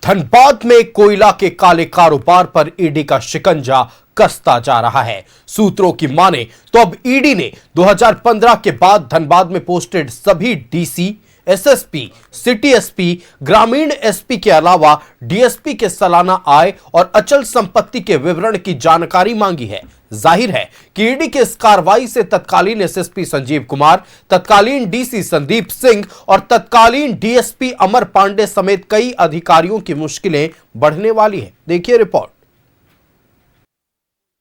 धनबाद में कोयला के काले कारोबार पर ईडी का शिकंजा कसता जा रहा है। सूत्रों की माने तो अब ईडी ने 2015 के बाद धनबाद में पोस्टेड सभी डीसी, एसएसपी, सिटी एसपी, ग्रामीण एसपी के अलावा डीएसपी के सालाना आय और अचल संपत्ति के विवरण की जानकारी मांगी है। जाहिर है कि ईडी की इस कार्रवाई से तत्कालीन एसएसपी संजीव कुमार, तत्कालीन डीसी संदीप सिंह और तत्कालीन डीएसपी अमर पांडे समेत कई अधिकारियों की मुश्किलें बढ़ने वाली है। देखिए रिपोर्ट।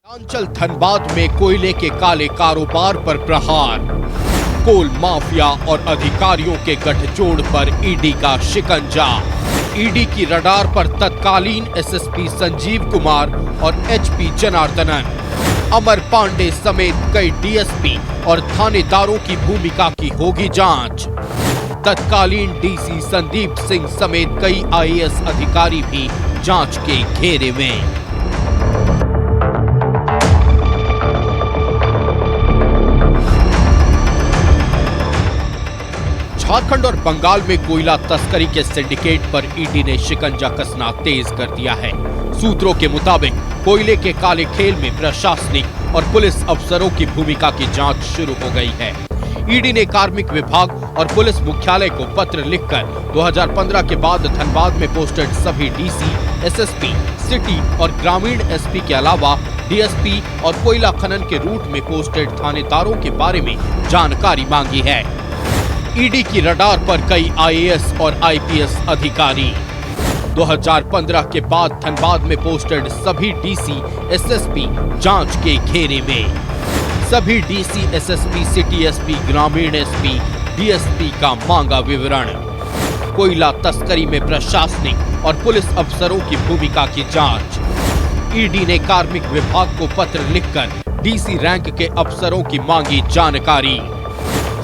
अंचल धनबाद में कोयले के काले कारोबार पर प्रहार, कोल माफिया और अधिकारियों के गठजोड़ पर ईडी का शिकंजा। ईडी की रडार पर तत्कालीन एसएसपी संजीव कुमार और एचपी जनार्दनन, अमर पांडे समेत कई डीएसपी और थानेदारों की भूमिका की होगी जांच। तत्कालीन डीसी संदीप सिंह समेत कई आईएएस अधिकारी भी जांच के घेरे में। झारखंड और बंगाल में कोयला तस्करी के सिंडिकेट पर ईडी ने शिकंजा कसना तेज कर दिया है। सूत्रों के मुताबिक कोयले के काले खेल में प्रशासनिक और पुलिस अफसरों की भूमिका की जांच शुरू हो गई है। ईडी ने कार्मिक विभाग और पुलिस मुख्यालय को पत्र लिखकर 2015 के बाद धनबाद में पोस्टेड सभी डीसी, एसएसपी, सिटी और ग्रामीण एसपी के अलावा डीएसपी और कोयला खनन के रूट में पोस्टेड थानेदारों के बारे में जानकारी मांगी है। ईडी की रडार पर कई आईएएस और आईपीएस अधिकारी। 2015 के बाद धनबाद में पोस्टेड सभी डीसी, एसएसपी जांच के घेरे में। सभी डीसी, एसएसपी, सिटी एसपी, ग्रामीण एसपी, डीएसपी का मांगा विवरण। कोयला तस्करी में प्रशासनिक और पुलिस अफसरों की भूमिका की जांच। ईडी ने कार्मिक विभाग को पत्र लिखकर डीसी रैंक के अफसरों की मांगी जानकारी।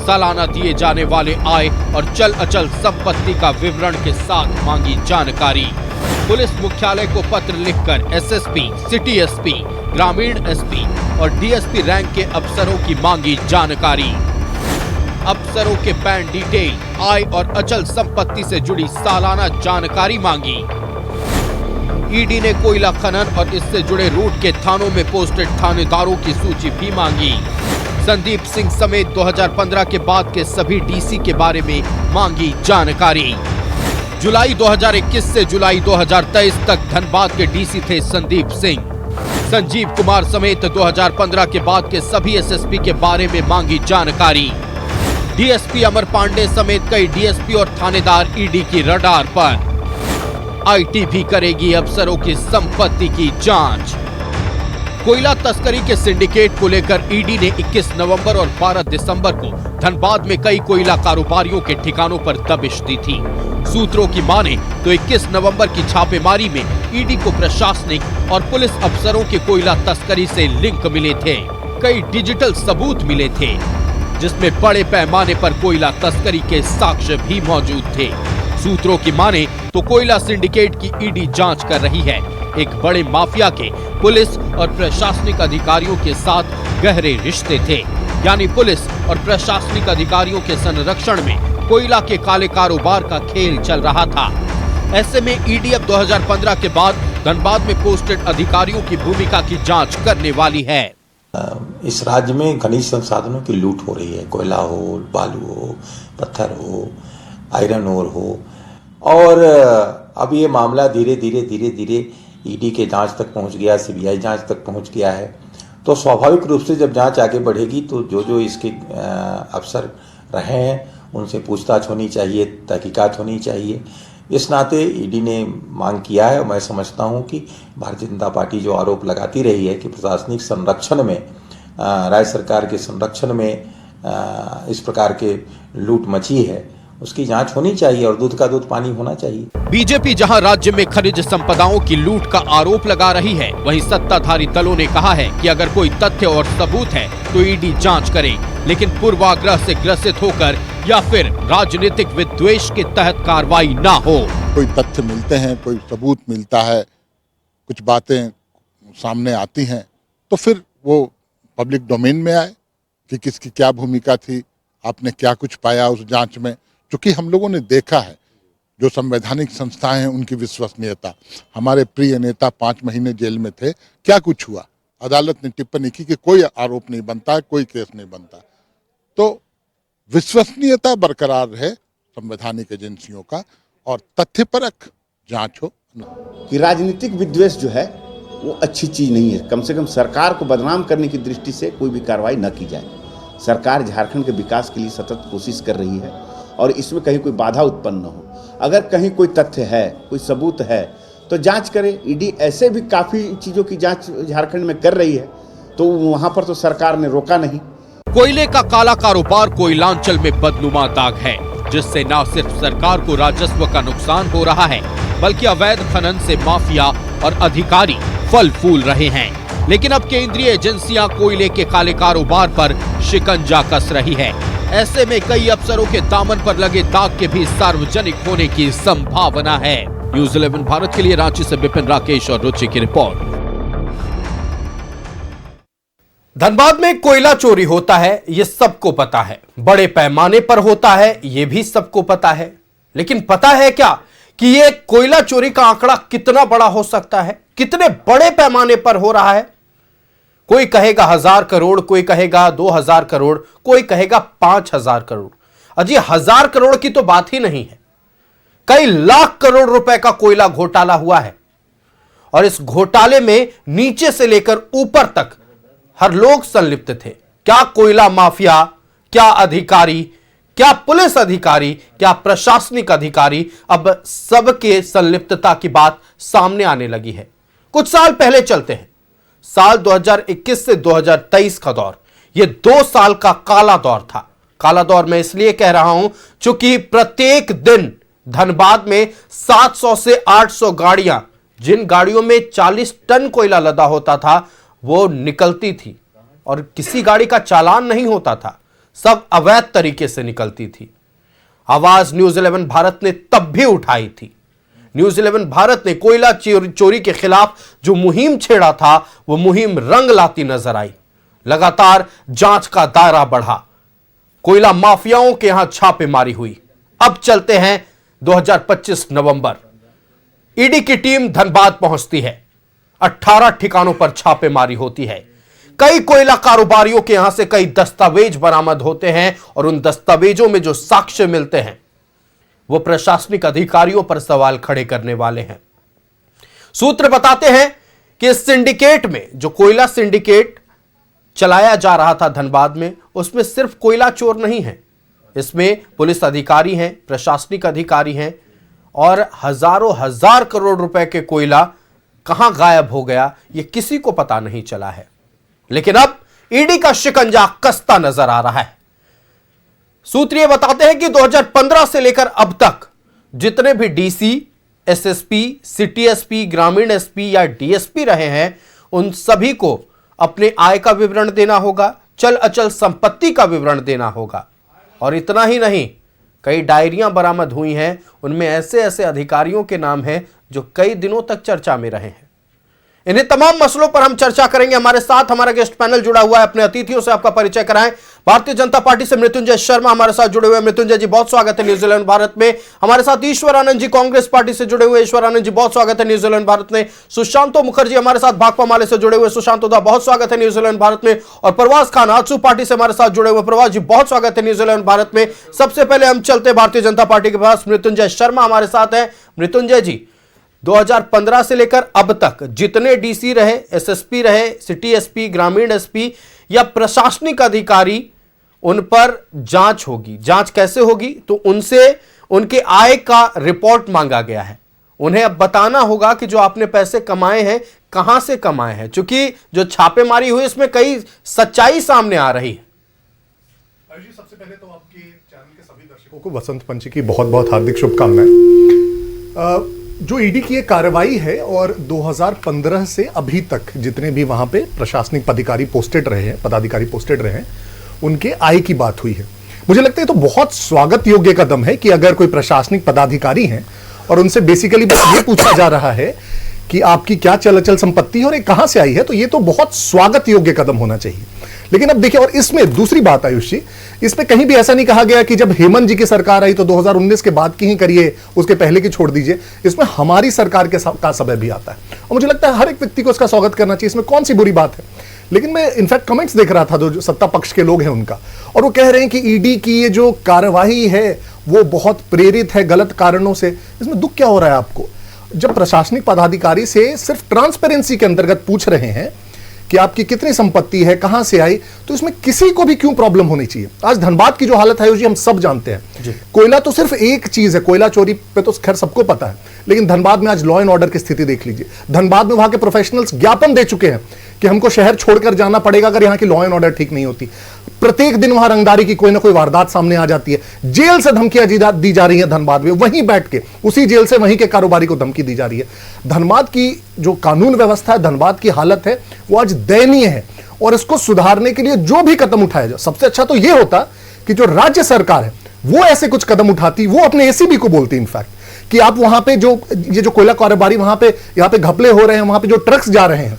सालाना दिए जाने वाले आय और चल अचल संपत्ति का विवरण के साथ मांगी जानकारी। पुलिस मुख्यालय को पत्र लिखकर एसएसपी, सिटी एसपी, ग्रामीण एसपी और डीएसपी रैंक के अफसरों की मांगी जानकारी। अफसरों के पैन डिटेल, आय और अचल संपत्ति से जुड़ी सालाना जानकारी मांगी। ईडी ने कोयला खनन और इससे जुड़े रूट के थानों में पोस्टेड थानेदारों की सूची भी मांगी। संदीप सिंह समेत 2015 के बाद के सभी डीसी के बारे में मांगी जानकारी। जुलाई 2021 से जुलाई 2023 तक धनबाद के डीसी थे संदीप सिंह। संजीव कुमार समेत 2015 के बाद के सभी एसएसपी के बारे में मांगी जानकारी। डीएसपी अमर पांडे समेत कई डीएसपी और थानेदार ईडी की रडार पर। आईटी भी करेगी अफसरों की संपत्ति की जांच। कोयला तस्करी के सिंडिकेट को लेकर ईडी ने 21 नवंबर और 12 दिसंबर को धनबाद में कई कोयला कारोबारियों के ठिकानों पर दबिश दी थी। सूत्रों की माने तो 21 नवंबर की छापेमारी में ईडी को प्रशासनिक और पुलिस अफसरों के कोयला तस्करी से लिंक मिले थे। कई डिजिटल सबूत मिले थे, जिसमें बड़े पैमाने पर कोयला तस्करी के साक्ष्य भी मौजूद थे। सूत्रों की माने तो कोयला सिंडिकेट की ईडी जांच कर रही है। एक बड़े माफिया के पुलिस और प्रशासनिक अधिकारियों के साथ गहरे रिश्ते थे, यानी पुलिस और प्रशासनिक अधिकारियों के संरक्षण में कोयला के काले कारोबार का खेल चल रहा था। ऐसे में ईडी अब 2015 के बाद धनबाद में पोस्टेड अधिकारियों की भूमिका की जांच करने वाली है। इस राज्य में खनिज संसाधनों की लूट हो रही है। कोयला हो, बालू हो, पत्थर हो, आयरन ओर हो, और अब ये मामला धीरे धीरे ईडी के जांच तक पहुंच गया, सीबीआई जांच तक पहुंच गया है। तो स्वाभाविक रूप से जब जांच आगे बढ़ेगी तो जो इसके अफसर रहे हैं उनसे पूछताछ होनी चाहिए, तहकीकात होनी चाहिए। इस नाते ईडी ने मांग किया है। मैं समझता हूं कि भारतीय जनता पार्टी जो आरोप लगाती रही है कि प्रशासनिक संरक्षण में, राज्य सरकार के संरक्षण में इस प्रकार के लूट मची है, उसकी जांच होनी चाहिए और दूध का दूध पानी होना चाहिए। बीजेपी जहां राज्य में खनिज संपदाओं की लूट का आरोप लगा रही है, वहीं सत्ताधारी दलों ने कहा है कि अगर कोई तथ्य और सबूत है तो ईडी जांच करे, लेकिन पूर्वाग्रह से ग्रसित होकर या फिर राजनीतिक विद्वेष के तहत कार्रवाई ना हो। कोई तथ्य मिलते हैं, कोई सबूत मिलता है, कुछ बातें सामने आती हैं, तो फिर वो पब्लिक डोमेन में आए कि किसकी क्या भूमिका थी, आपने क्या कुछ पाया उस जांच में। चूंकि हम लोगों ने देखा है जो संवैधानिक संस्थाएं हैं उनकी विश्वसनीयता। हमारे प्रिय नेता 5 महीने जेल में थे, क्या कुछ हुआ? अदालत ने टिप्पणी की कि कोई आरोप नहीं बनता है, कोई केस नहीं बनता। तो विश्वसनीयता बरकरार रहे संवैधानिक एजेंसियों का और तथ्यपरक जांच हो। कि राजनीतिक विद्वेष जो है वो अच्छी चीज़ नहीं है। कम से कम सरकार को बदनाम करने की दृष्टि से कोई भी कार्रवाई न की जाए। सरकार झारखंड के विकास के लिए सतत कोशिश कर रही है और इसमें कहीं कोई बाधा उत्पन्न न हो। अगर कहीं कोई तथ्य है, कोई सबूत है तो जांच करे। ईडी ऐसे भी काफ़ी चीज़ों की जांच झारखंड में कर रही है, तो वहाँ पर तो सरकार ने रोका नहीं। कोयले का काला कारोबार कोयलांचल में बदनुमा दाग है, जिससे न सिर्फ सरकार को राजस्व का नुकसान हो रहा है, बल्कि अवैध खनन से माफिया और अधिकारी फल फूल रहे हैं। लेकिन अब केंद्रीय एजेंसियां कोयले के काले कारोबार पर शिकंजा कस रही है। ऐसे में कई अफसरों के दामन पर लगे दाग के भी सार्वजनिक होने की संभावना है। न्यूज़ 11 भारत के लिए रांची से विपिन राकेश और रुचि की रिपोर्ट। धनबाद में कोयला चोरी होता है, यह सबको पता है। बड़े पैमाने पर होता है, यह भी सबको पता है। लेकिन पता है क्या कि यह कोयला चोरी का आंकड़ा कितना बड़ा हो सकता है, कितने बड़े पैमाने पर हो रहा है? कोई कहेगा 1000 करोड़, कोई कहेगा 2000 करोड़, कोई कहेगा 5000 करोड़। अजी 1000 करोड़ की तो बात ही नहीं है, कई लाख करोड़ रुपए का कोयला घोटाला हुआ है। और इस घोटाले में नीचे से लेकर ऊपर तक हर लोग संलिप्त थे। क्या कोयला माफिया, क्या अधिकारी, क्या पुलिस अधिकारी, क्या प्रशासनिक अधिकारी, अब सबके संलिप्तता की बात सामने आने लगी है। कुछ साल पहले चलते हैं, साल 2021 से 2023 का दौर। यह 2 साल का काला दौर था। काला दौर मैं इसलिए कह रहा हूं क्योंकि प्रत्येक दिन धनबाद में 700 से 800 गाड़ियां, जिन गाड़ियों में 40 टन कोयला लदा होता था, वो निकलती थी और किसी गाड़ी का चालान नहीं होता था, सब अवैध तरीके से निकलती थी। आवाज न्यूज़ 11 भारत ने तब भी उठाई थी। न्यूज़ 11 भारत ने कोयला चोरी के खिलाफ जो मुहिम छेड़ा था, वो मुहिम रंग लाती नजर आई। लगातार जांच का दायरा बढ़ा, कोयला माफियाओं के यहां छापेमारी हुई। अब चलते हैं 2025 नवंबर। ईडी की टीम धनबाद पहुंचती है, 18 ठिकानों पर छापेमारी होती है। कई कोयला कारोबारियों के यहां से कई दस्तावेज बरामद होते हैं और उन दस्तावेजों में जो साक्ष्य मिलते हैं वो प्रशासनिक अधिकारियों पर सवाल खड़े करने वाले हैं। सूत्र बताते हैं कि इस सिंडिकेट में, जो कोयला सिंडिकेट चलाया जा रहा था धनबाद में, उसमें सिर्फ कोयला चोर नहीं है, इसमें पुलिस अधिकारी हैं, प्रशासनिक अधिकारी हैं और हजारों हजार करोड़ रुपए के कोयला कहां गायब हो गया यह किसी को पता नहीं चला है। लेकिन अब ईडी का शिकंजा कसता नजर आ रहा है। सूत्र ये बताते हैं कि 2015 से लेकर अब तक जितने भी डीसी, एसएसपी, सिटी एसपी, ग्रामीण एसपी या डीएसपी रहे हैं, उन सभी को अपने आय का विवरण देना होगा, चल अचल संपत्ति का विवरण देना होगा। और इतना ही नहीं, कई डायरियां बरामद हुई हैं, उनमें ऐसे ऐसे अधिकारियों के नाम हैं जो कई दिनों तक चर्चा में रहे हैं। इन्हें तमाम मसलों पर हम चर्चा करेंगे। हमारे साथ हमारा गेस्ट पैनल जुड़ा हुआ है। अपने अतिथियों से आपका परिचय कराएं। भारतीय जनता पार्टी से मृत्युंजय शर्मा हमारे साथ जुड़े हुए हैं। मृत्युंजय जी, बहुत स्वागत है न्यूज़ 11 भारत में। हमारे साथ ईश्वर आनंद जी कांग्रेस पार्टी से जुड़े हुए। ईश्वर आनंद जी, बहुत स्वागत है न्यूज़ 11 भारत में। सुशांतो मुखर्जी हमारे साथ भाकपा माले से जुड़े हुए। सुशांतो दा, बहुत स्वागत है न्यूज़ 11 भारत में। और प्रवास खान आजसू पार्टी से हमारे साथ जुड़े हुए। प्रवास जी, बहुत स्वागत है न्यूज़ 11 भारत में। सबसे पहले हम चलते भारतीय जनता पार्टी के पास, मृत्युंजय शर्मा हमारे साथ है। मृत्युंजय जी, 2015 से लेकर अब तक जितने डीसी रहे, एसएसपी रहे, सिटी एसपी, ग्रामीण एसपी या प्रशासनिक अधिकारी, उन पर जांच होगी। जांच कैसे होगी? तो उनसे उनके आय का रिपोर्ट मांगा गया है। उन्हें अब बताना होगा कि जो आपने पैसे कमाए हैं कहां से कमाए हैं, क्योंकि जो छापेमारी हुई इसमें कई सच्चाई सामने आ रही है। सबसे पहले तो आपके चैनल के सभी दर्शकों को वसंत पंचमी की बहुत बहुत हार्दिक शुभकामनाएं। जो ईडी की एक कार्रवाई है और 2015 से अभी तक जितने भी वहां पे प्रशासनिक पदाधिकारी पोस्टेड रहे हैं, उनके आय की बात हुई है। मुझे लगता है तो बहुत स्वागत योग्य कदम है कि अगर कोई प्रशासनिक पदाधिकारी हैं और उनसे बेसिकली ये पूछा जा रहा है कि आपकी क्या चल अचल संपत्ति है और ये कहां से आई है, तो ये तो बहुत स्वागत योग्य कदम होना चाहिए। लेकिन अब देखिए, और इसमें दूसरी बात आयुष जी, इसमें कहीं भी ऐसा नहीं कहा गया कि जब हेमंत जी की सरकार आई तो 2019 के बाद की ही करिए, उसके पहले की छोड़ दीजिए। इसमें हमारी सरकार का समय भी आता है और मुझे लगता है हर एक व्यक्ति को इसका स्वागत करना चाहिए, इसमें कौन सी बुरी बात है। लेकिन मैं इनफैक्ट कमेंट्स देख रहा था जो सत्ता पक्ष के लोग हैं उनका, और वो कह रहे हैं कि ईडी की ये जो कार्रवाई है वो बहुत प्रेरित है गलत कारणों से। इसमें दुख क्या हो रहा है आपको? जब प्रशासनिक पदाधिकारी से सिर्फ ट्रांसपेरेंसी के अंतर्गत पूछ रहे हैं कि आपकी कितनी संपत्ति है, कहां से आई, तो इसमें किसी को भी क्यों प्रॉब्लम होनी चाहिए? आज धनबाद की जो हालत है जी हम सब जानते हैं। कोयला तो सिर्फ एक चीज है, कोयला चोरी पे तो खैर सबको पता है, लेकिन धनबाद में आज लॉ एंड ऑर्डर की स्थिति देख लीजिए। धनबाद में वहां के प्रोफेशनल्स ज्ञापन दे चुके हैं कि हमको शहर छोड़कर जाना पड़ेगा अगर यहां की लॉ एंड ऑर्डर ठीक नहीं होती। प्रत्येक दिन वहां रंगदारी की कोई ना कोई वारदात सामने आ जाती है। जेल से धमकियां दी जा रही है धनबाद में, वहीं बैठ के उसी जेल से वहीं के कारोबारी को धमकी दी जा रही है। धनबाद की जो कानून व्यवस्था है, धनबाद की हालत है, वो आज दयनीय है और इसको सुधारने के लिए जो भी कदम उठाया जाए, सबसे अच्छा तो यह होता कि जो राज्य सरकार है वो ऐसे कुछ कदम उठाती, वो अपने एसीबी को बोलती इनफैक्ट कि आप वहां पे ये जो कोयला कारोबारी वहां पे यहाँ पे घपले हो रहे हैं, वहां पे जो ट्रक्स जा रहे हैं,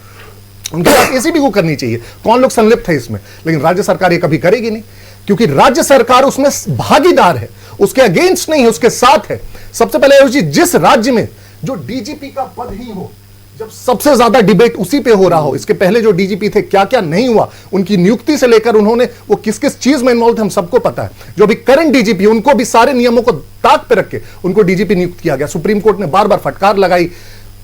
उनकी बात एसीबी को करनी चाहिए, कौन लोग संलिप्त है इसमें। लेकिन राज्य सरकार ये कभी करेगी नहीं, क्योंकि राज्य सरकार उसमें भागीदार है, उसके अगेंस्ट नहीं है, उसके साथ है। सबसे पहले जिस राज्य में जो डीजीपी का पद ही हो, जब सबसे ज्यादा डिबेट उसी पे हो रहा हो, इसके पहले जो डीजीपी थे क्या क्या नहीं हुआ, उनकी नियुक्ति से लेकर उन्होंने वो किस किस चीज में इन्वॉल्व थे, हम सबको पता है। जो अभी करंट डीजीपी, उनको भी सारे नियमों को ताक पे रख के उनको डीजीपी नियुक्त किया गया। सुप्रीम कोर्ट ने बार बार फटकार लगाई,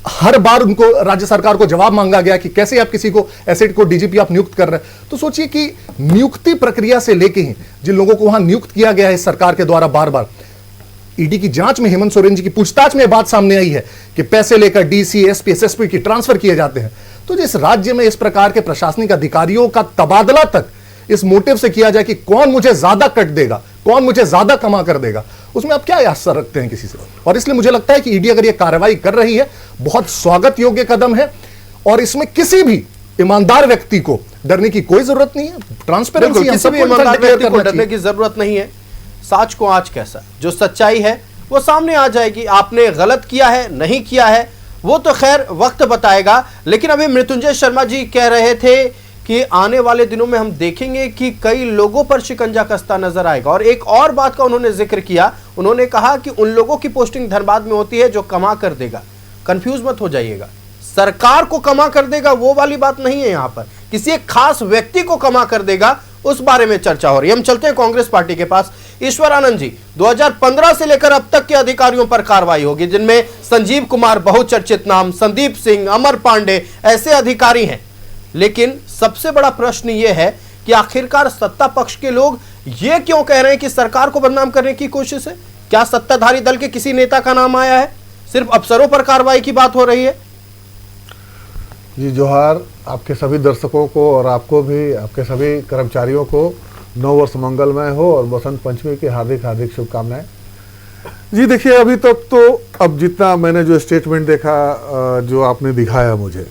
हर बार उनको राज्य सरकार को जवाब मांगा गया कि कैसे आप किसी को ऐसे को डीजीपी आप नियुक्त कर रहे हैं। तो सोचिए कि नियुक्ति प्रक्रिया से लेके ही जिन लोगों को वहां नियुक्त किया गया है सरकार के द्वारा, बार बार ईडी की जांच में हेमंत सोरेन जी की पूछताछ में बात सामने आई है कि पैसे लेकर डीसी, एसपी, एसएसपी की ट्रांसफर किए जाते हैं। तो जिस राज्य में इस प्रकार के प्रशासनिक अधिकारियों का तबादला तक इस मोटिव से किया जाए कि कौन मुझे ज्यादा कट देगा, कौन मुझे ज्यादा कमा कर देगा, उसमें आप क्या आशा रखते हैं किसी से? और इसलिए मुझे लगता है कि ईडी अगर यह कार्रवाई कर रही है, बहुत स्वागत योग्य कदम है और इसमें किसी भी ईमानदार व्यक्ति को डरने की कोई जरूरत नहीं है। ट्रांसपेरेंसी किसी भी ईमानदार व्यक्ति को डरने की जरूरत नहीं है। साच को आज कैसा, जो सच्चाई है वो सामने आ जाएगी। आपने गलत किया है, नहीं किया है, वो तो खैर वक्त बताएगा। लेकिन अभी मृत्युंजय शर्मा जी कह रहे थे कि आने वाले दिनों में हम देखेंगे कि कई लोगों पर शिकंजा कसता नजर आएगा। और एक और बात का उन्होंने जिक्र किया, उन्होंने कहा कि उन लोगों की पोस्टिंग धनबाद में होती है जो कमा कर देगा। कंफ्यूज मत हो जाइएगा, सरकार को कमा कर देगा वो वाली बात नहीं है, यहां पर किसी एक खास व्यक्ति को कमा कर देगा, उस बारे में चर्चा हो रही है। हम चलते हैं कांग्रेस पार्टी के पास। ईश्वर आनंद जी, 2015 से लेकर अब तक के अधिकारियों पर कार्रवाई होगी, जिनमें संजीव कुमार बहुचर्चित नाम, संदीप सिंह, अमर पांडे ऐसे अधिकारी हैं। लेकिन सबसे बड़ा प्रश्न यह है कि आखिरकार सत्ता पक्ष के लोग यह क्यों कह रहे हैं कि सरकार को बदनाम करने की कोशिश है? क्या सत्ताधारी दल के किसी नेता का नाम आया है? सिर्फ अफसरों पर कार्रवाई की बात हो रही है? जी जोहार आपके सभी दर्शकों को और आपको भी, आपके सभी कर्मचारियों को नव वर्ष मंगलमय हो और बसंत पंचमी की हार्दिक हार्दिक शुभकामनाएं। जी देखिए, अभी तक तो अब जितना मैंने जो स्टेटमेंट देखा, जो आपने दिखाया मुझे,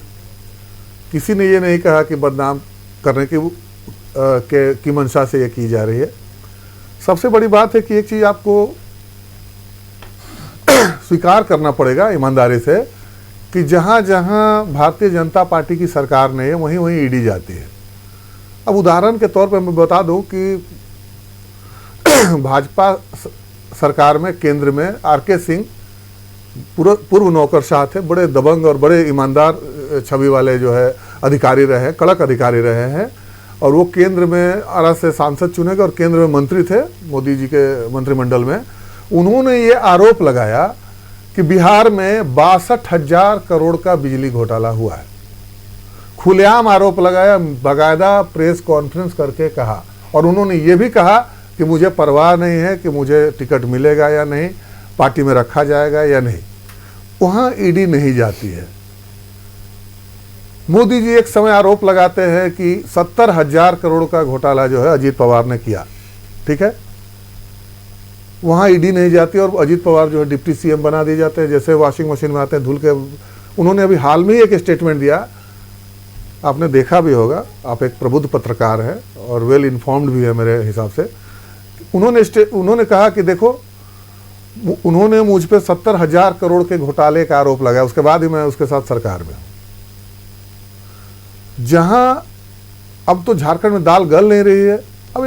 किसी ने ये नहीं कहा कि बदनाम करने की मंशा से ये की जा रही है। सबसे बड़ी बात है कि एक चीज़ आपको स्वीकार करना पड़ेगा ईमानदारी से कि जहाँ जहाँ भारतीय जनता पार्टी की सरकार नहीं है वहीं वहीं ईडी जाती है। अब उदाहरण के तौर पर मैं बता दूं कि भाजपा सरकार में केंद्र में आरके सिंह पूर्व नौकरशाह थे, बड़े दबंग और बड़े ईमानदार छवि वाले जो है अधिकारी रहे, कड़क अधिकारी रहे हैं, और वो केंद्र में आरा से सांसद चुने गए और केंद्र में मंत्री थे मोदी जी के मंत्रिमंडल में। उन्होंने ये आरोप लगाया कि बिहार में 62,000 करोड़ का बिजली घोटाला हुआ है। खुलेआम आरोप लगाया, बाकायदा प्रेस कॉन्फ्रेंस करके कहा, और उन्होंने ये भी कहा कि मुझे परवाह नहीं है कि मुझे टिकट मिलेगा या नहीं, पार्टी में रखा जाएगा या नहीं। वहाँ ईडी नहीं जाती है। मोदी जी एक समय आरोप लगाते हैं कि 70,000 करोड़ का घोटाला जो है अजीत पवार ने किया, ठीक है, वहाँ ईडी नहीं जाती और अजीत पवार जो है डिप्टी सीएम बना दिए जाते हैं, जैसे वॉशिंग मशीन में आते हैं धुल के। उन्होंने अभी हाल में ही एक स्टेटमेंट दिया, आपने देखा भी होगा, आप एक प्रबुद्ध पत्रकार हैं और वेल इन्फॉर्म्ड भी है मेरे हिसाब से। उन्होंने कहा कि देखो, उन्होंने मुझ पे 70,000 करोड़ के घोटाले का आरोप लगाया, उसके बाद ही मैं उसके साथ सरकार में हूँ। जहाँ अब तो झारखंड में दाल गल नहीं रही है। अब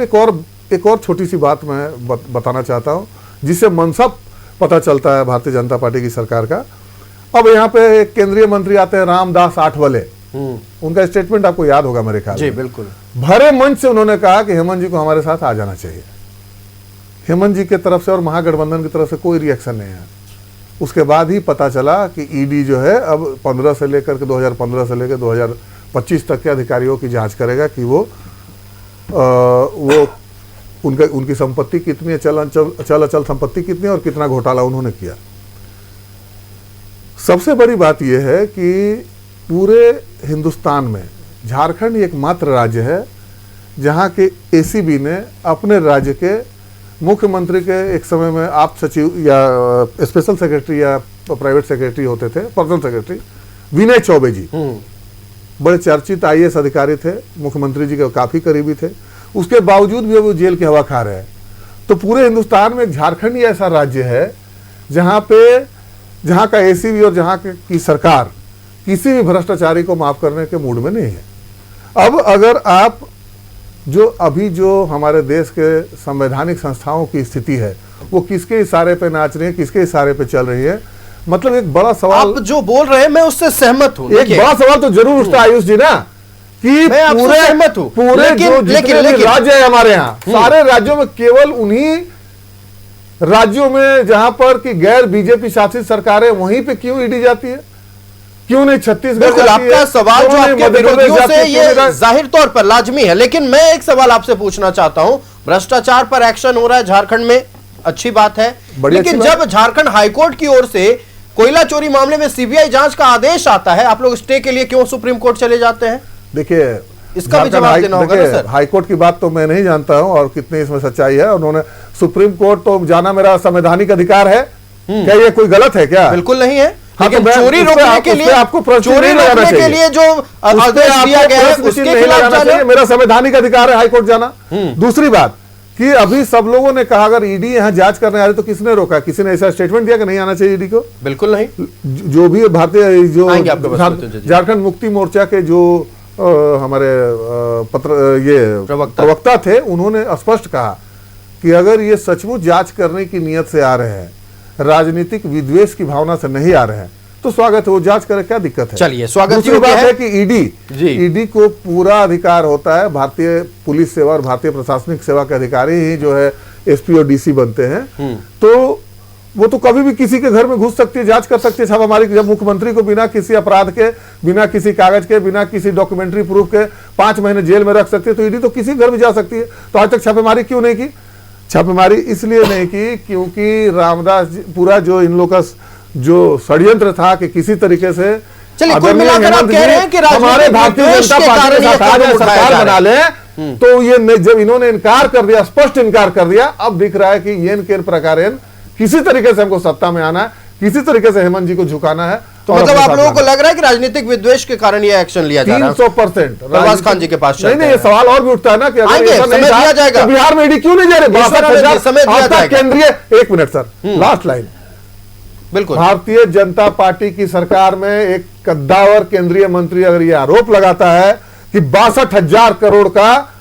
एक और छोटी सी बात मैं बताना चाहता हूँ, जिससे मनसब पता चलता है भारतीय जनता पार्टी की सरकार का। अब यहाँ पे एक केंद्रीय मंत्री आते हैं रामदास आठवले, उनका स्टेटमेंट आपको याद होगा मेरे ख्याल जी में। बिल्कुल। भरे मंच से उन्होंने कहा कि हेमंत जी को हमारे साथ आ जाना चाहिए। हेमंत जी की तरफ से और महागठबंधन की तरफ से कोई रिएक्शन नहीं है। उसके बाद ही पता चला कि ईडी जो है अब 2015 से लेकर 2025 तक के अधिकारियों की जांच करेगा कि वो उनकी संपत्ति कितनी है, चल अचल संपत्ति कितनी है और कितना घोटाला उन्होंने किया। सबसे बड़ी बात यह है कि पूरे हिंदुस्तान में झारखंड एकमात्र राज्य है जहां के एसीबी ने अपने राज्य के मुख्यमंत्री के, एक समय में आप सचिव या स्पेशल सेक्रेटरी या प्राइवेट सेक्रेटरी होते थे, पर्सनल सेक्रेटरी विनय चौबे जी, बड़े चर्चित आईएएस अधिकारी थे, मुख्यमंत्री जी के काफी करीबी थे, उसके बावजूद भी वो जेल की हवा खा रहे हैं। तो पूरे हिंदुस्तान में झारखंड ही ऐसा राज्य है जहां का एसीबी और जहां की सरकार किसी भी भ्रष्टाचारी को माफ करने के मूड में नहीं है। अब अगर आप जो हमारे देश के संवैधानिक संस्थाओं की स्थिति है, वो किसके इशारे पे नाच रही है, किसके इशारे पे चल रही है, मतलब एक बड़ा सवाल। आप जो बोल रहे हैं मैं उससे सहमत हूं। एक बड़ा सवाल तो जरूर उठता है आयुष जी ना, कि पूरे जो जितने भी राज्य है हमारे यहाँ, सारे राज्यों में केवल उन्हीं राज्यों में जहां पर कि गैर बीजेपी शासित सरकार है, वहीं पे क्यों ईडी जाती है, क्यों नहीं छत्तीसगढ़ जाती है? आपका सवाल जो आपके विरोधियों से ये जाहिर तौर पर लाजमी है, लेकिन मैं एक सवाल आपसे पूछना चाहता हूं। भ्रष्टाचार पर एक्शन हो रहा है झारखंड में, अच्छी बात है, लेकिन जब झारखंड हाईकोर्ट की ओर से कोयला चोरी मामले में सीबीआई जांच का आदेश आता है, आप लोग स्टे के लिए क्यों सुप्रीम कोर्ट चले जाते हैं? देखिए, इसका भी जवाब देना होगा ना सर। हाईकोर्ट की बात तो मैं नहीं जानता हूं और कितनी इसमें सच्चाई है। उन्होंने सुप्रीम कोर्ट तो जाना मेरा संवैधानिक अधिकार है, क्या ये कोई गलत है क्या? बिल्कुल नहीं है। लेकिन चोरी रोकने के लिए आपको चोरी रोकने के लिए जो आदेश दिया गया है उसके खिलाफ जाना मेरा संवैधानिक अधिकार है हाईकोर्ट जाना। दूसरी बात कि अभी सब लोगों ने कहा अगर ईडी यहाँ जांच करने आ रही तो किसने रोका? किसी ने ऐसा स्टेटमेंट दिया कि नहीं आना चाहिए ईडी को? बिल्कुल नहीं। जो भी भारतीय झारखंड मुक्ति मोर्चा के जो हमारे प्रवक्ता थे, उन्होंने स्पष्ट कहा कि अगर ये सचमुच जांच करने की नियत से आ रहे हैं, राजनीतिक विद्वेष की भावना से नहीं आ रहे हैं, तो स्वागत है, वो जांच करे, क्या दिक्कत है? चलिए, स्वागत। दूसरी बात है कि ईडी को पूरा अधिकार होता है, भारतीय पुलिस सेवा और भारतीय प्रशासनिक सेवा के अधिकारी ही जो है एसपी और डीसी बनते हैं, तो वो तो कभी भी किसी के घर में घुस सकती है, जांच कर सकती है छापामारी। जब मुख्यमंत्री को बिना किसी अपराध के, बिना किसी कागज के, बिना किसी डॉक्यूमेंट्री प्रूफ के 5 महीने जेल में रख सकती है, तो ईडी तो किसी घर में जा सकती है। तो आज तक छापेमारी क्यों नहीं की? छापेमारी इसलिए नहीं की क्योंकि रामदास जी, पूरा जो इन लोग का जो षड्यंत्र था कि किसी तरीके से हमारे भारतीय जनता पार्टी के साथ आज सरकार बना ले, तो ये जब इन्होंने इनकार कर दिया, स्पष्ट इनकार कर दिया, अब दिख रहा है कि येन केन प्रकारेन किसी तरीके से हमको सत्ता में आना है, किसी तरीके से हेमंत जी को झुकाना है। तो मतलब आप लोगों को लग रहा है कि राजनीतिक विद्वेष के कारण ये एक्शन लिया जा रहा है? 300% प्रभास खान जी के पास नहीं, ये सवाल और भी उठता है ना कि अगर ऐसा नहीं दिया जाएगा तो बिहार में ईडी क्यों नहीं जा रही? 62,000 केंद्रीय, एक मिनट सर, लास्ट लाइन, बिल्कुल। भारतीय जनता पार्टी की सरकार में एक कद्दावर केंद्रीय मंत्री अगर ये आरोप लगाता है कि 62,000 करोड़ का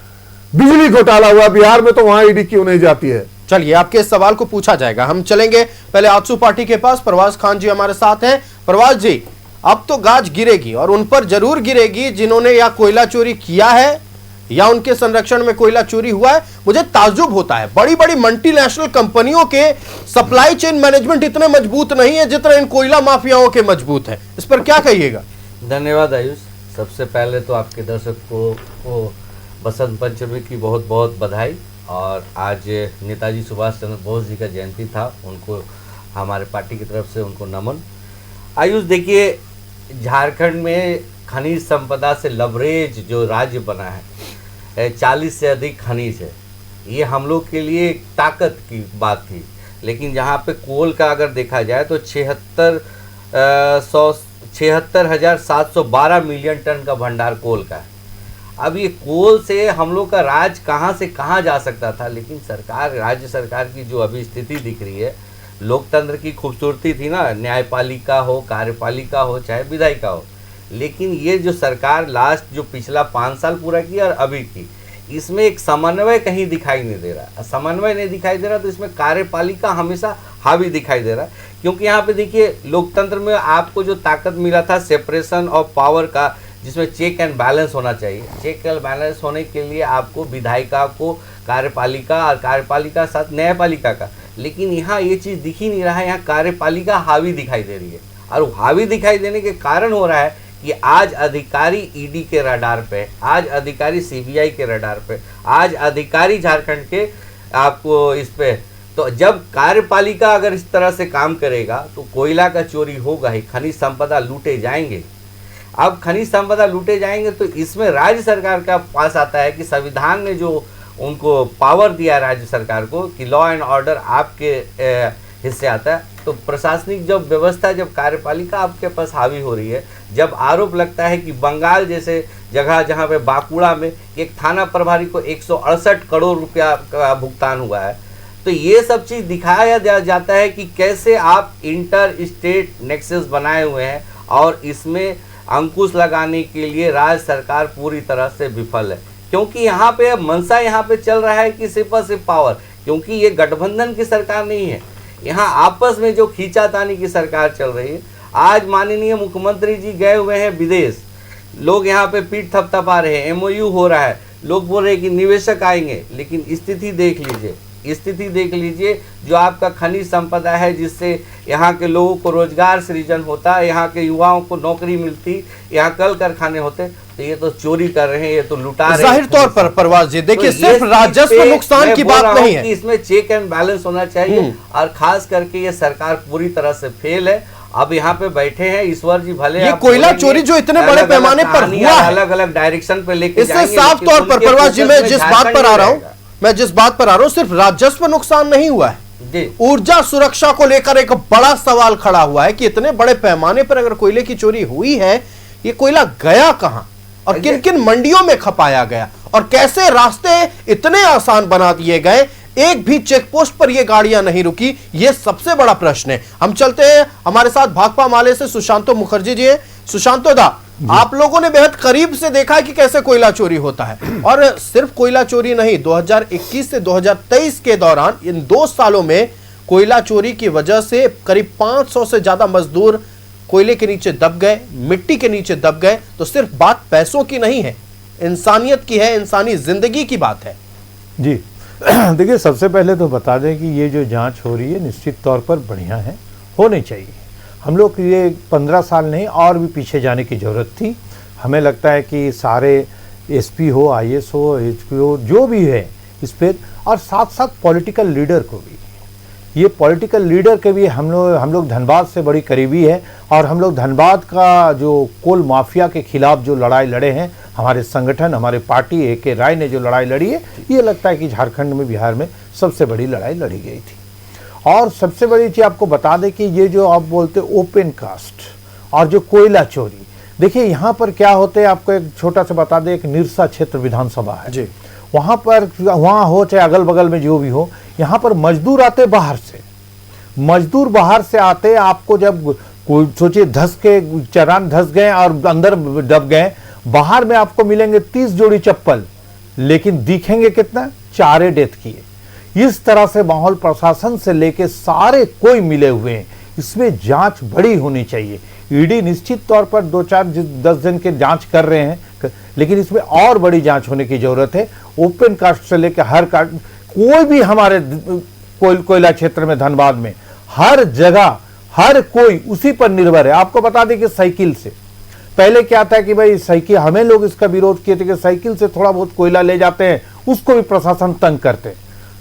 बिजली घोटाला हुआ बिहार में, तो वहां ईडी क्यों नहीं जाती है? चलिए, आपके इस सवाल को पूछा जाएगा। हम चलेंगे पहले आजसू पार्टी के पास। प्रभास खान जी हमारे साथ हैं। प्रभास जी, अब तो गाज गिरेगी और उन पर जरूर गिरेगी जिन्होंने या कोयला चोरी किया है या उनके संरक्षण में कोयला चोरी हुआ है। मुझे ताज्जुब होता है, बड़ी बड़ी मल्टीनेशनल कंपनियों के सप्लाई चेन मैनेजमेंट इतने मजबूत नहीं है जितना इन कोयला माफियाओं के मजबूत है। इस पर क्या कहिएगा? धन्यवाद आयुष। सबसे पहले तो आपके दर्शकों को बसंत पंचमी की बहुत बहुत बधाई। और आज नेताजी सुभाष चंद्र बोस जी का जयंती था, उनको हमारे पार्टी की तरफ से उनको नमन। आयुष, देखिए, झारखंड में खनिज संपदा से लबरेज जो राज्य बना है, 40 से अधिक खनिज है, ये हम लोग के लिए एक ताकत की बात थी। लेकिन जहाँ पे कोल का अगर देखा जाए तो 76,712 मिलियन टन का भंडार कोल का है। अब ये कोल से हम लोग का राज कहाँ से कहाँ जा सकता था, लेकिन सरकार, राज्य सरकार की जो अभी स्थिति दिख रही है, लोकतंत्र की खूबसूरती थी ना, न्यायपालिका हो, कार्यपालिका हो, चाहे विधायिका हो, लेकिन ये जो सरकार लास्ट जो पिछला 5 साल पूरा किया और अभी की, इसमें एक समन्वय कहीं दिखाई नहीं दे रहा। समन्वय नहीं दिखाई दे रहा तो इसमें कार्यपालिका हमेशा हावी दिखाई दे रहा है। क्योंकि यहाँ पे देखिए, लोकतंत्र में आपको जो ताकत मिला था सेपरेशन ऑफ पावर का, जिसमें चेक एंड बैलेंस होना चाहिए, चेक एंड बैलेंस होने के लिए आपको विधायिका को कार्यपालिका और कार्यपालिका साथ न्यायपालिका का, लेकिन यहाँ ये चीज़ दिख ही नहीं रहा है। यहाँ कार्यपालिका हावी दिखाई दे रही है और हावी दिखाई देने के कारण हो रहा है कि आज अधिकारी ईडी के रडार पे, आज अधिकारी सीबीआई के रडार पे, आज अधिकारी झारखंड के आपको इस पे, तो जब कार्यपालिका अगर इस तरह से काम करेगा तो कोयला का चोरी होगा ही, खनिज संपदा लूटे जाएंगे। अब खनिज संपदा लूटे जाएंगे तो इसमें राज्य सरकार का पास आता है कि संविधान ने जो उनको पावर दिया राज्य सरकार को कि लॉ एंड ऑर्डर आपके हिस्से आता है, तो प्रशासनिक जब व्यवस्था, जब कार्यपालिका आपके पास हावी हो रही है, जब आरोप लगता है कि बंगाल जैसे जगह जहां पे बांकुड़ा में एक थाना प्रभारी को 168 करोड़ रुपया का भुगतान हुआ है, तो ये सब चीज़ दिखाया जाता है कि कैसे आप इंटर स्टेट नेक्सस बनाए हुए हैं और इसमें अंकुश लगाने के लिए राज्य सरकार पूरी तरह से विफल है। क्योंकि यहाँ पे मनसा यहाँ पे चल रहा है कि सिर्फ और सिर्फ पावर, क्योंकि ये गठबंधन की सरकार नहीं है, यहाँ आपस में जो खींचातानी की सरकार चल रही है। आज माननीय मुख्यमंत्री जी गए हुए हैं विदेश, लोग यहाँ पे पीठ थपथपा रहे हैं, MOU हो रहा है, लोग बोल रहे हैं कि निवेशक आएंगे, लेकिन स्थिति देख लीजिए, स्थिति देख लीजिए, जो आपका खनिज संपदा है जिससे यहाँ के लोगों को रोजगार सृजन होता है, यहाँ के युवाओं को नौकरी मिलती, यहाँ कल कारखाने होते, तो ये तो चोरी कर रहे हैं, ये तो लुटा रहे हैं। जाहिर तौर पर परवाज जी देखिए, सिर्फ राजस्व नुकसान की बात नहीं है, इसमें चेक एंड बैलेंस होना चाहिए और खास करके ये सरकार पूरी तरह से फेल है। अब यहाँ पे बैठे हैं ईश्वर जी, भले ये कोयला चोरी जो इतने बड़े पैमाने पर हुआ है, अलग अलग डायरेक्शन पे लेके इससे साफ तौर पर परवाज जी, मैं जिस बात पर आ रहा हूँ, सिर्फ राजस्व नुकसान नहीं हुआ है, ऊर्जा सुरक्षा को लेकर एक बड़ा सवाल खड़ा हुआ है कि इतने बड़े पैमाने पर अगर कोयले की चोरी हुई है, ये कोयला गया कहां और किन किन मंडियों में खपाया गया और कैसे रास्ते इतने आसान बना दिए गए, एक भी चेक पोस्ट पर ये गाड़ियां नहीं रुकी, ये सबसे बड़ा प्रश्न है। हम चलते हैं, हमारे साथ भाकपा माले से सुशांतो मुखर्जी जी हैं। सुशांतो दा, आप लोगों ने बेहद करीब से देखा है कि कैसे कोयला चोरी होता है, और सिर्फ कोयला चोरी नहीं, 2021 से 2023 के दौरान इन 2 सालों में कोयला चोरी की वजह से करीब 500 से ज्यादा मजदूर कोयले के नीचे दब गए, मिट्टी के नीचे दब गए। तो सिर्फ बात पैसों की नहीं है, इंसानियत की है, इंसानी जिंदगी की बात है। जी देखिए, सबसे पहले तो बता दें कि ये जो जांच हो रही है निश्चित तौर पर बढ़िया है, होनी चाहिए। हम लोग ये 15 साल नहीं और भी पीछे जाने की ज़रूरत थी। हमें लगता है कि सारे SP हो, IS हो, HP हो, जो भी है इस पर, और साथ साथ पॉलिटिकल लीडर को भी, ये पॉलिटिकल लीडर के भी हम लोग धनबाद से बड़ी करीबी है, और हम लोग धनबाद का जो कोल माफिया के खिलाफ जो लड़ाई लड़े हैं, हमारे संगठन, हमारे पार्टी AK राय ने जो लड़ाई लड़ी है, ये लगता है कि झारखंड में, बिहार में सबसे बड़ी लड़ाई लड़ी गई थी। और सबसे बड़ी चीज़ आपको बता दें कि ये जो आप बोलते ओपन कास्ट और जो कोयला चोरी, देखिए यहाँ पर क्या होते हैं, आपको एक छोटा सा बता दें, एक निरसा क्षेत्र विधानसभा है जी, वहाँ पर, वहाँ हो चाहे अगल बगल में जो भी हो, यहाँ पर मजदूर आते बाहर से, मजदूर बाहर से आते, आपको जब कोई सोचिए धस के चरान धस गए और अंदर दब गए, बाहर में आपको मिलेंगे 30 जोड़ी चप्पल, लेकिन दिखेंगे कितना, 4 डेथ किए। इस तरह से माहौल प्रशासन से लेके सारे कोई मिले हुए हैं, इसमें जांच बड़ी होनी चाहिए। ईडी निश्चित तौर पर 2-4-10 दिन के जांच कर रहे हैं, लेकिन इसमें और बड़ी जांच होने की जरूरत है। ओपन कास्ट से लेकर हर कास्ट, कोई भी हमारे कोयला क्षेत्र में, धनबाद में, हर जगह हर कोई उसी पर निर्भर है। आपको बता दें कि साइकिल से पहले क्या था कि भाई साइकिल, हमें लोग इसका विरोध किए थे कि साइकिल से थोड़ा बहुत कोयला ले जाते हैं, उसको भी प्रशासन तंग करते।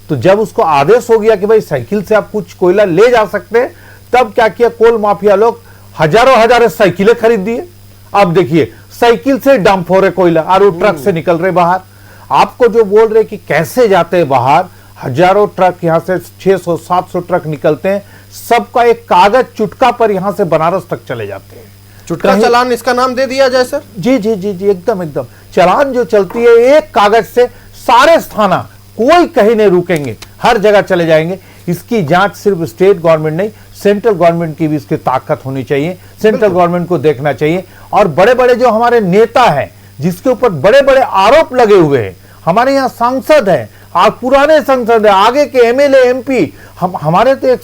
तो जब उसको आदेश हो गया कि भाई साइकिल से आप कुछ कोयला ले जा सकते हैं, तब क्या किया, कोल माफिया लोग हजारों साइकिलें खरीद दिए। अब देखिए साइकिल से डंप हो रहे कोयला और वो ट्रक से निकल रहे बाहर। आपको जो बोल रहे कि कैसे जाते हैं बाहर, हजारों ट्रक, यहाँ से 600-700 ट्रक निकलते हैं, सबका एक कागज चुटका पर यहाँ से बनारस तक चले जाते हैं। चुटका चालान इसका नाम दे दिया जाए सर? जी जी जी जी, एकदम एकदम। चालान जो चलती है एक कागज से, सारे थाना, कोई कहीं नहीं रुकेंगे, हर जगह चले जाएंगे। इसकी जांच सिर्फ स्टेट गवर्नमेंट नहीं, सेंट्रल गवर्नमेंट की भी इसकी ताकत होनी चाहिए, सेंट्रल गवर्नमेंट को देखना चाहिए। और बड़े बड़े जो हमारे नेता हैं जिसके ऊपर बड़े बड़े आरोप लगे हुए हैं, हमारे यहाँ सांसद हैं और पुराने सांसद है, आगे के एमएलए एमपी, हमारे तो एक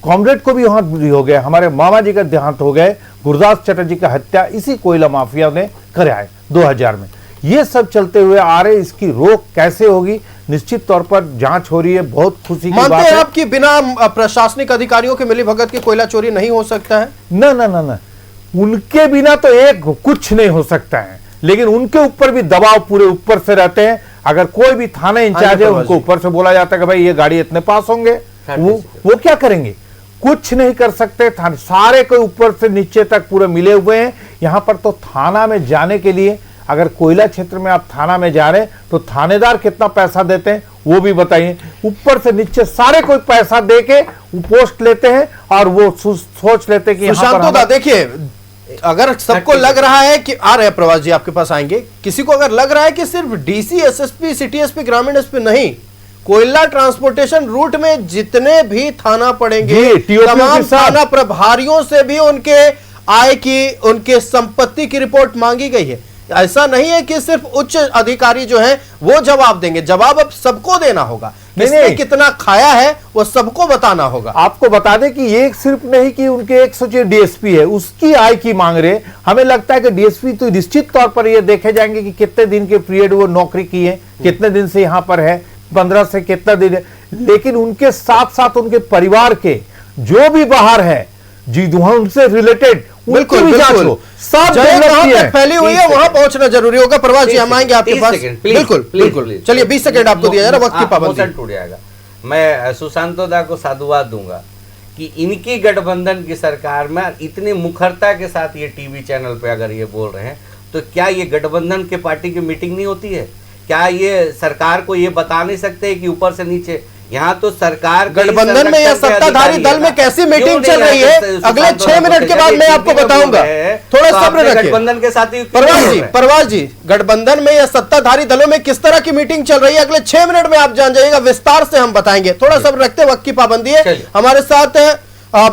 कॉमरेड को भी वहां हो गया, हमारे मामा जी का देहांत हो गए, गुरदास चटर्जी का हत्या इसी कोयला माफिया ने कराया है 2000 में। ये सब चलते हुए आ रहे, इसकी रोक कैसे होगी? निश्चित तौर पर जांच हो रही है, बहुत खुशी की बात है। आपकी बिना प्रशासनिक अधिकारियों के मिलीभगत की कोयला चोरी नहीं हो सकता है? ना ना ना ना, उनके बिना तो एक कुछ नहीं हो सकता है, लेकिन उनके ऊपर भी दबाव पूरे ऊपर से रहते हैं। अगर कोई भी थाना इंचार्ज है उनको ऊपर से बोला जाता है कि भाई ये गाड़ी इतने पास होंगे, वो क्या करेंगे? कुछ नहीं कर सकते। थाने सारे कोई ऊपर से नीचे तक पूरे मिले हुए हैं। यहां पर तो थाना में जाने के लिए, अगर कोयला क्षेत्र में आप थाना में जा रहे हैं तो थानेदार कितना पैसा देते हैं वो भी बताइए। ऊपर से नीचे सारे कोई पैसा दे के पोस्ट लेते हैं और वो सोच लेते हैं कि सुशांत दा, देखिए अगर सबको लग रहा है कि आ रहे हैं प्रवास जी आपके पास आएंगे, किसी को अगर लग रहा है कि सिर्फ डीसी, एसएसपी, सिटी एसपी, ग्रामीण एसपी नहीं, कोयला ट्रांसपोर्टेशन रूट में जितने भी थाना पड़ेंगे तमाम थाना प्रभारियों से भी उनके आय की, उनके संपत्ति की रिपोर्ट मांगी गई है। ऐसा नहीं है कि सिर्फ उच्च अधिकारी जो है वो जवाब देंगे, जवाब अब सबको देना होगा। किसने कितना खाया है वो सबको बताना होगा। आपको बता दें कि ये सिर्फ नहीं कि उनके एक सोचिए डीएसपी है उसकी आय की मांग रहे। हमें लगता है कि डीएसपी तो निश्चित तौर पर ये देखे जाएंगे कि कितने दिन के पीरियड वो नौकरी की है, कितने दिन से यहाँ पर है, 15 से कितना दिन है, लेकिन उनके साथ साथ उनके परिवार के जो भी बाहर है जी उनसे रिलेटेड बिल्कुल सब जगह फैली हुई है, वहां पहुंचना जरूरी होगा। प्रवास जी हम आएंगे आपके पास। बिल्कुल बिल्कुल, चलिए 20 सेकंड आपको दिया जा रहा, वक्त की पाबंदी टूट जाएगा। मैं सुशांतोदा को साधुवाद दूंगा कि इनकी गठबंधन की सरकार में इतनी मुखरता के साथ ये टीवी चैनल पे अगर ये बोल रहे हैं तो क्या ये गठबंधन के पार्टी की मीटिंग नहीं होती है? क्या ये सरकार को ये बता नहीं सकते कि ऊपर से नीचे यहाँ तो सरकार गठबंधन में या सत्ताधारी दल में कैसी मीटिंग चल रही है? अगले 6 मिनट के बाद मैं आपको बताऊंगा, थोड़ा सब्र रखिए। गठबंधन के साथ परवास जी गठबंधन में या सत्ताधारी दलों में किस तरह की मीटिंग चल रही है अगले 6 मिनट में आप जान जाइएगा, विस्तार से हम बताएंगे। थोड़ा सब्र रखते, वक्त की पाबंदी है। हमारे साथ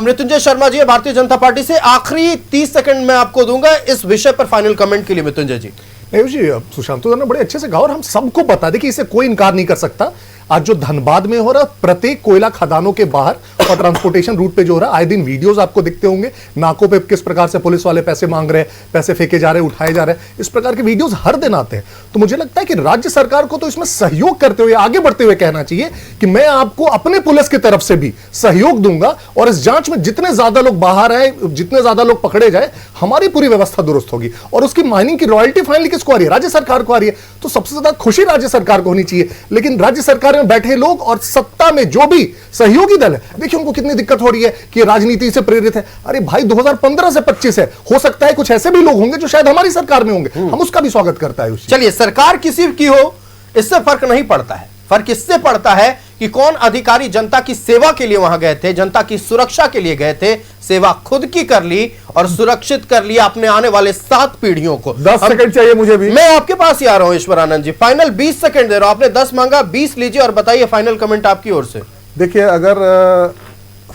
मृत्युंजय शर्मा जी है भारतीय जनता पार्टी से। आखिरी 30 सेकंड में आपको दूंगा इस विषय पर फाइनल कमेंट के लिए। मृत्युंजय जी। नहीं जी, सुशांत ने बड़े अच्छे से कहा और हम सबको बता दें कि इसे कोई इनकार नहीं कर सकता। आज जो धनबाद में हो रहा, प्रत्येक कोयला खदानों के बाहर और ट्रांसपोर्टेशन रूट पे जो हो रहा, आए दिन वीडियोस आपको दिखते होंगे, नाकों पे किस प्रकार से पुलिस वाले पैसे मांग रहे हैं, पैसे फेंके जा रहे हैं, उठाए जा रहे हैं, इस प्रकार के वीडियोस हर दिन आते हैं। तो मुझे लगता है कि राज्य सरकार को तो इसमें सहयोग करते हुए, आगे बढ़ते हुए कहना चाहिए कि मैं आपको अपने पुलिस की तरफ से भी सहयोग दूंगा और इस जांच में जितने ज्यादा लोग बाहर आए, जितने ज्यादा लोग पकड़े जाए, हमारी पूरी व्यवस्था दुरुस्त होगी। और उसकी माइनिंग की रॉयल्टी फाइनली किसको आ रही है? राज्य सरकार को आ रही है। तो सबसे ज्यादा खुशी राज्य सरकार को होनी चाहिए। लेकिन राज्य सरकार में बैठे लोग और सत्ता में जो भी सहयोगी दल है, देखिए उनको कितनी दिक्कत हो रही है कि राजनीति से प्रेरित है। अरे भाई 2015 से 25 है, हो सकता है कुछ ऐसे भी लोग होंगे जो शायद हमारी सरकार में होंगे, हम उसका भी स्वागत करता है। चलिए, सरकार किसी की हो इससे फर्क नहीं पड़ता है, फर्क इससे पड़ता है कि कौन अधिकारी जनता की सेवा के लिए वहां गए थे, जनता की सुरक्षा के लिए गए थे, सेवा खुद की कर ली और सुरक्षित कर लिया अपने आने वाले 7 पीढ़ियों को। 10 सेकंड चाहिए मुझे भी। मैं आपके पास ही आ रहा हूं ईश्वरानंद जी, फाइनल 20 सेकंड दे रहा हूं। आपने 10 मांगा, 20 लीजिए और बताइए फाइनल कमेंट आपकी ओर से। देखिए, अगर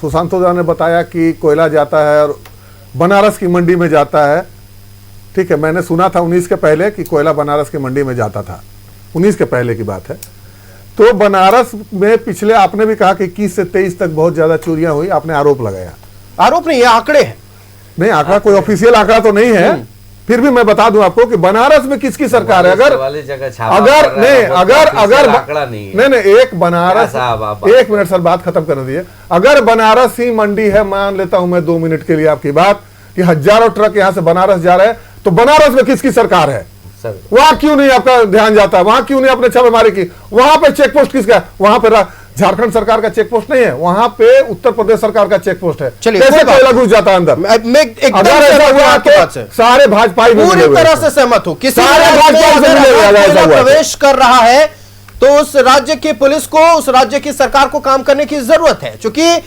सुशांतोदा ने बताया कि कोयला जाता है और बनारस की मंडी में जाता है, ठीक है, मैंने सुना था 19 के पहले कि कोयला बनारस की मंडी में जाता था, 19 के पहले की बात है। तो बनारस में पिछले, आपने भी कहा कि 21 से 23 तक बहुत ज्यादा चोरियां हुई, आपने आरोप लगाया। आरोप नहीं, ये आंकड़े हैं। नहीं, आंकड़ा कोई ऑफिशियल आंकड़ा तो नहीं है, फिर भी मैं बता दूं आपको कि बनारस में किसकी सरकार है। अगर एक बनारस, एक मिनट सर, बात खत्म करने दिए। अगर बनारस ही मंडी है, मान लेता हूं मैं 2 मिनट के लिए आपकी बात, कि हजारों ट्रक यहां से बनारस जा रहे हैं, तो बनारस में किसकी सरकार है? वहां क्यों नहीं आपका ध्यान जाता? वहां क्यों नहीं आपने छापेमारी की? वहां पे चेक पोस्ट किसका? वहां पे झारखंड सरकार का चेक पोस्ट नहीं है, वहां पे उत्तर प्रदेश सरकार का चेक पोस्ट है। कैसे कोयला घुस जाता है अंदर? अगर ऐसा हुआ तो सारे भाजपाई पूरी तरह से सहमत हूं। किसी प्रवेश कर रहा है तो उस राज्य की पुलिस को, उस राज्य की सरकार को काम करने की जरूरत है, क्योंकि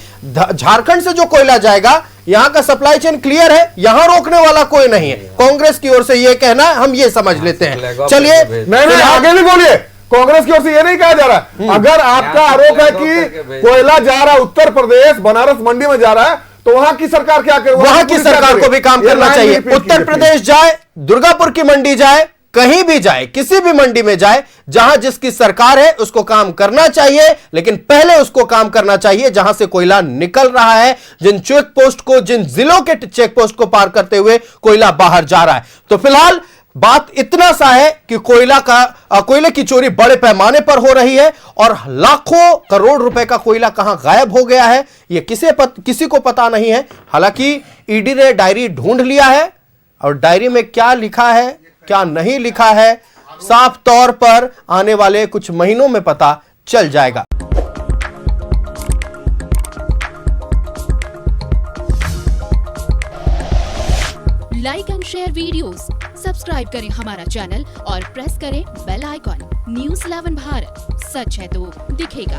झारखंड से जो कोयला जाएगा, यहां का सप्लाई चेन क्लियर है, यहां रोकने वाला कोई नहीं है। कांग्रेस की ओर से यह कहना है, हम ये समझ लेते हैं। चलिए, नहीं, आगे भी बोलिए। कांग्रेस की ओर से यह नहीं कहा जा रहा है। अगर आपका आरोप है कि कोयला जा रहा है उत्तर प्रदेश, बनारस मंडी में जा रहा है, तो वहां की सरकार क्या करे? वहां की सरकार को भी काम करना चाहिए। उत्तर प्रदेश जाए, दुर्गापुर की मंडी जाए, कहीं भी जाए, किसी भी मंडी में जाए, जहां जिसकी सरकार है उसको काम करना चाहिए, लेकिन पहले उसको काम करना चाहिए जहां से कोयला निकल रहा है, जिन चेक पोस्ट को, जिन जिलों के चेक पोस्ट को पार करते हुए कोयला बाहर जा रहा है। तो फिलहाल बात इतना सा है कि कोयले की चोरी बड़े पैमाने पर हो रही है और लाखों करोड़ रुपए का कोयला कहां गायब हो गया है यह किसी को पता नहीं है। हालांकि ईडी ने डायरी ढूंढ लिया है और डायरी में क्या लिखा है, क्या नहीं लिखा है, साफ तौर पर आने वाले कुछ महीनों में पता चल जाएगा। Like and share videos, subscribe करें हमारा चैनल और प्रेस करें बेल आइकॉन। न्यूज़ 11 भारत, सच है तो दिखेगा।